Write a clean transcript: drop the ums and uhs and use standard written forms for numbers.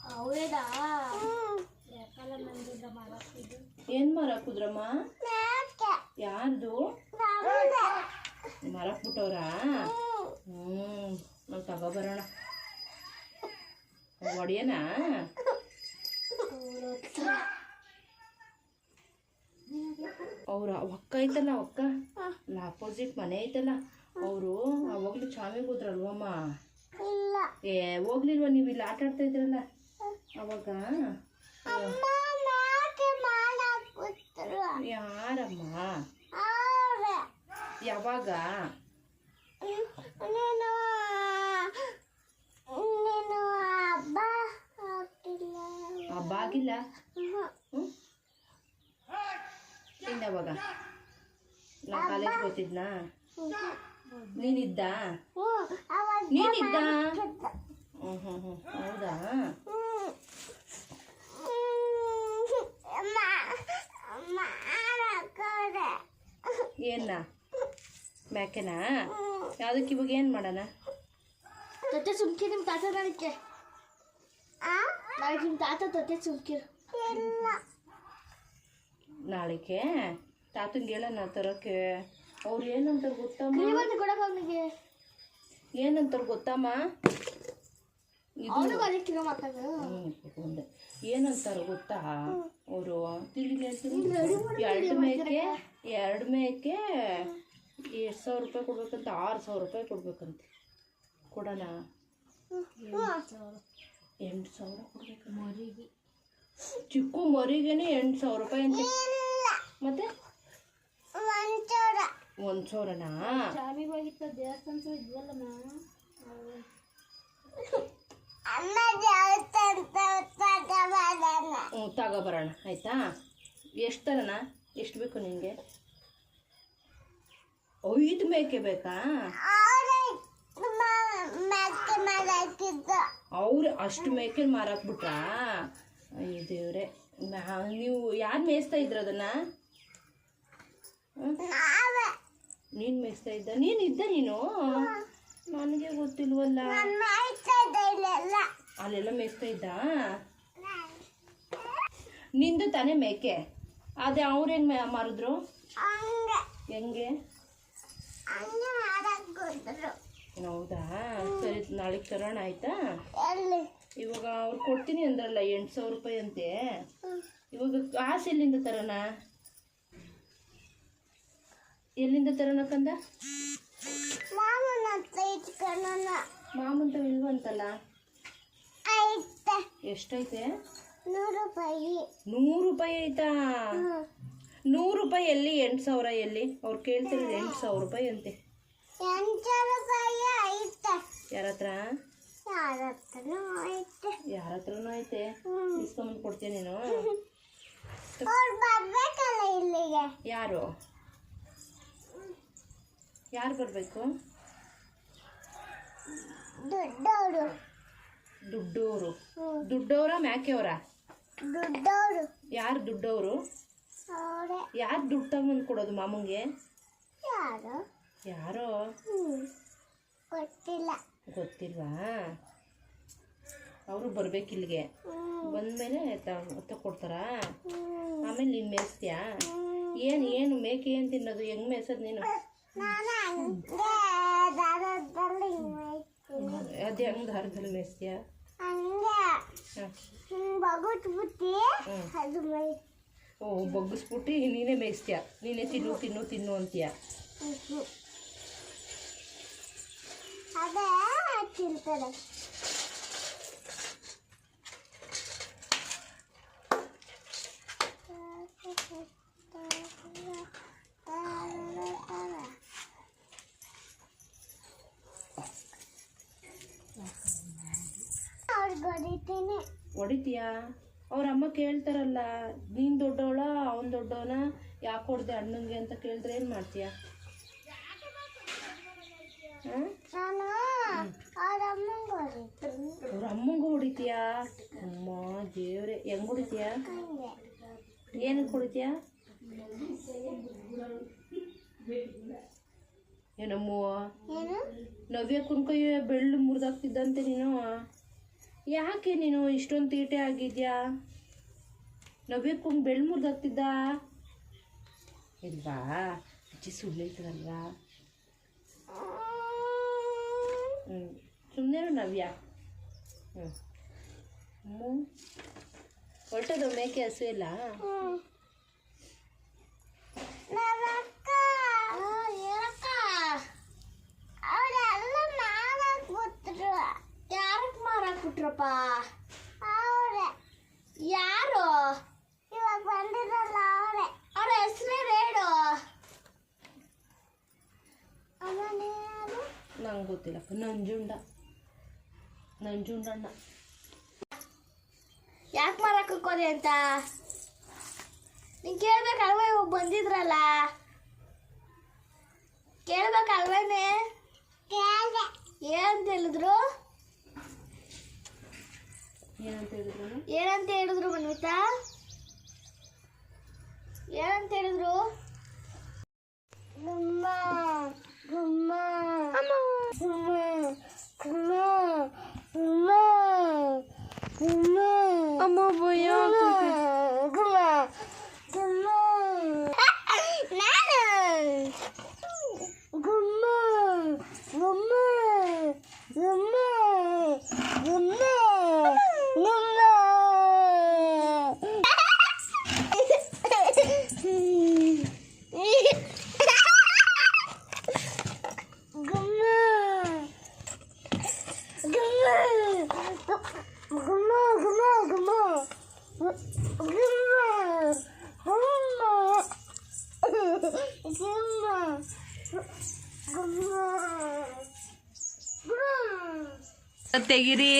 ಹೌದಾ ಏನ್ ಮರ ಕುದ್ರಮ್ಮ ಯಾರ್ದು ಮರಕ್ ಬಿಟ್ಟವ್ರಾ ನಾವು ತಗೋಬರೋಣ ಒಡೆಯನಾ ಅವ್ರ ಅಕ್ಕ ಐತಲ್ಲ ಅಕ್ಕ ಆಪೋಸಿಟ್ ಮನೆ ಐತಲ್ಲ ಅವರು ಅವಾಗ್ಲೂ ಚಾಮಿಗೆ ಹೋದ್ರಲ್ವಮ್ಮ ಏ ಹೋಗ್ಲಿಲ್ವ ನೀವು ಇಲ್ಲಿ ಆಟ ಆಡ್ತಾ ಇದ್ರಲ್ಲ ಅವಾಗ ಯಾರಮ್ಮ ಯಾವಾಗ ಹಬ್ಬ ಆಗಿಲ್ಲ ಯಾವಾಗ ನಾ ಕಾಲೇಜ್ ಗೊತ್ತಿದ್ನಾ ನೀನಿದ್ದ ಹೌದಾ ಏನ ಮ್ಯಾಕೆನಾ ಯಾವುದಕ್ಕೆ ಇವಾಗ ಏನು ಮಾಡೋಣ ತೊಟ್ಟೆ ಸುಮ್ಕಿ ನಿಮ್ಮ ತಾತ ನಾಳಿಕೆ ನಾಳೆ ನಿಮ್ಮ ತಾತ ತೊಟ್ಟೆ ಸುಮ್ಕಿರು ನಾಳೆಗೆ ತಾತಂಗೆ ಹೇಳೋಣ ತರೋಕ್ಕೆ ಅವ್ರು ಏನಂತಾರೆ ಗೊತ್ತಮ್ಮ ಏನಂತಾರೆ ಗೊತ್ತಮ್ಮ ಏನಂತಾರೆ ಗೊತ್ತಾ ಅವರು ಎರಡು ಮೇಕೆ 2,000 ರೂಪಾಯಿ ಕೊಡ್ಬೇಕಂತ 6,000 ರೂಪಾಯಿ ಕೊಡ್ಬೇಕಂತೆ ಕೊಡೋಣ 8,000 ಕೊಡ್ಬೇಕು ಮರಿಗೆ ಚಿಕ್ಕ ಮರಿಗೇನೆ 8,000 ರೂಪಾಯಿ ಅಂತೆ ಮತ್ತೆ 1,000ನಾ ತಗೋಬರೋಣ ಆಯ್ತಾ ಎಷ್ಟು ತರಣ ಎಷ್ಟು ಬೇಕು ನಿನಗೆ 5 ಮೇಕೆ ಬೇಕಾ ಅವ್ರು ಅಷ್ಟು ಮೇಕೆ ಮಾರಾಕ್ಬಿಟ್ರಾ ಅಯ್ಯೋ ದೇವ್ರೆ ನೀವು ಯಾರು ಮೇಯಿಸ್ತಾ ಇದ್ರ ಅದನ್ನ ನೀನು ಮೇಯಿಸ್ತಾ ಇದ್ದ ನೀನಿದ್ದ ನೀನು ನನಗೆ ಗೊತ್ತಿಲ್ವಲ್ಲ ಅಲ್ಲೆಲ್ಲ ಮೇಯಿಸ್ತಾ ಇದ್ದ ನಿಂದು ತಾನೇ ಮೇಕೆ ಅದೇ ಅವ್ರೇನು ಮಾರಿದ್ರು ಹೆಂಗೆ ಹೌದಾ ಸರಿ ನಾಳೆಗೆ ತರೋಣ ಆಯ್ತಾ ಇವಾಗ ಅವ್ರು ಕೊಡ್ತೀನಿ ಅಂದ್ರಲ್ಲ 8,000 ರೂಪಾಯಿ ಅಂತೆ ಇವಾಗ ಕಾಸು ಎಲ್ಲಿಂದ ತರೋಣ ಎಲ್ಲಿಂದ ತರೋಣ ಕಂದ ಮಾಮಂತ ಇಲ್ವಂತಲ್ಲ ಎಷ್ಟೈತೆ 100 ರೂಪಾಯಿ 100 ರೂಪಾಯಿ ಆಯ್ತಾ 100 ರೂಪಾಯಿ ಎಲ್ಲಿ 8,000 ಎಲ್ಲಿ ಅವ್ರು ಕೇಳ್ತಿರೋದು 8,000 ರೂಪಾಯಿ ಅಂತೆ ಯಾರ ಹತ್ರನೂ ಐತೆ ಇಸ್ಕೊಂಬಂದು ಕೊಡ್ತೀನಿ ನೀನು ಯಾರು ಬರಬೇಕು ದುಡ್ಡವ್ರ ಮ್ಯಾಕೆವ್ರ ಯಾರು ದುಡ್ಡವರು ಯಾರು ದುಡ್ಡು ತಗೊಂಡು ಕೊಡೋದು ಮಾಮಂಗೆ ಯಾರೋ ಗೊತ್ತಿಲ್ವಾ ಅವರು ಬರ್ಬೇಕು ಇಲ್ಲಿಗೆ ಬಂದಮೇಲೆ ತಗೊಡ್ತಾರಾ ಆಮೇಲೆ ನೀನು ಮೇಯಿಸ್ತೀಯಾ ಏನು ಮೇಕೆ ಏನು ತಿನ್ನೋದು ಹೆಂಗೆ ಮೇಯ್ಸೋದು ನೀನು ಅದು ಹೆಂಗೆ ದಾರದಲ್ಲಿ ಮೇಯಿಸ್ತೀಯ ಓ ಬಗ್ಗಿಸ್ಬಿಟ್ಟು ನೀನೇ ಮೇಯಿಸ್ತೀಯ ನೀನೇ ತಿನ್ನು ಅಂತೀಯ ಹೊಡಿತೀಯಾ ಅವ್ರ ಅಮ್ಮ ಕೇಳ್ತಾರಲ್ಲ ನೀನು ದೊಡ್ಡವಳ ಅವನು ದೊಡ್ಡವನ ಯಾಕೆ ಹೊಡ್ದೆ ಅಣ್ಣಂಗೆ ಅಂತ ಕೇಳಿದ್ರೆ ಏನು ಮಾಡ್ತೀಯಾ ಅವ್ರ ಅಮ್ಮಂಗೆ ಹೊಡಿತೀಯಾ ಅಮ್ಮ ದೇವ್ರೆ ಹೆಂಗೆ ಹೊಡಿತೀಯಾ ಏನಕ್ಕೆ ಹೊಡಿತೀಯಾ ಏನಮ್ಮ ನವ್ಯ ಕುನ್ಕೈ ಬೆಳ್ಳು ಮುರಿದಾಗ್ತಿದ್ದಂತೆ ನೀನು ಯಾಕೆ ನೀನು ಇಷ್ಟೊಂದು ತೀಟೆ ಆಗಿದ್ಯಾ? ನವ್ಯಕ್ಕೊಂದು ಬೆಳ್ಳು ಮುರಿದಾಗ್ತಿದ್ದ ಇಲ್ವಾ? ಅಜ್ಜಿ ಸುಳ್ಳು ಹೇಳ್ತಾರಲ್ವಾ? ಸುಮ್ಮನೆ ನವ್ಯ. ಹೊರಟದು ಮೇಕೆ ಹಸು ಇಲ್ಲ. ಯಾರಕ್ಕೆ ಮಾರಾಕ್ಬಿಟ್ರಪ್ಪ? ಯಾರು ಇವಾಗ ಬಂದಿರಲ್ಲ? ಅವ್ರ ಹೆಸರೇ ರೇಡು. ನಂಗೆ ಗೊತ್ತಿಲ್ಲಪ್ಪ. ನಂಜುಂಡಣ್ಣ. ಯಾಕೆ ಮಾರಾಕೋದೆ ಅಂತ ನೀನು ಕೇಳ್ಬೇಕಲ್ವ? ಇವಾಗ ಬಂದಿದ್ರಲ್ಲ, ಕೇಳ್ಬೇಕಲ್ವೇನೆ? ಏನಂತ ಹೇಳಿದ್ರು? ಏನಂತ ಹೇಳಿದ್ರು ಮನ್ವಿತಾ? ಏನಂತ ಹೇಳಿದ್ರು? ಅಮ್ಮ ಭಯ ತೆಗಿರಿ.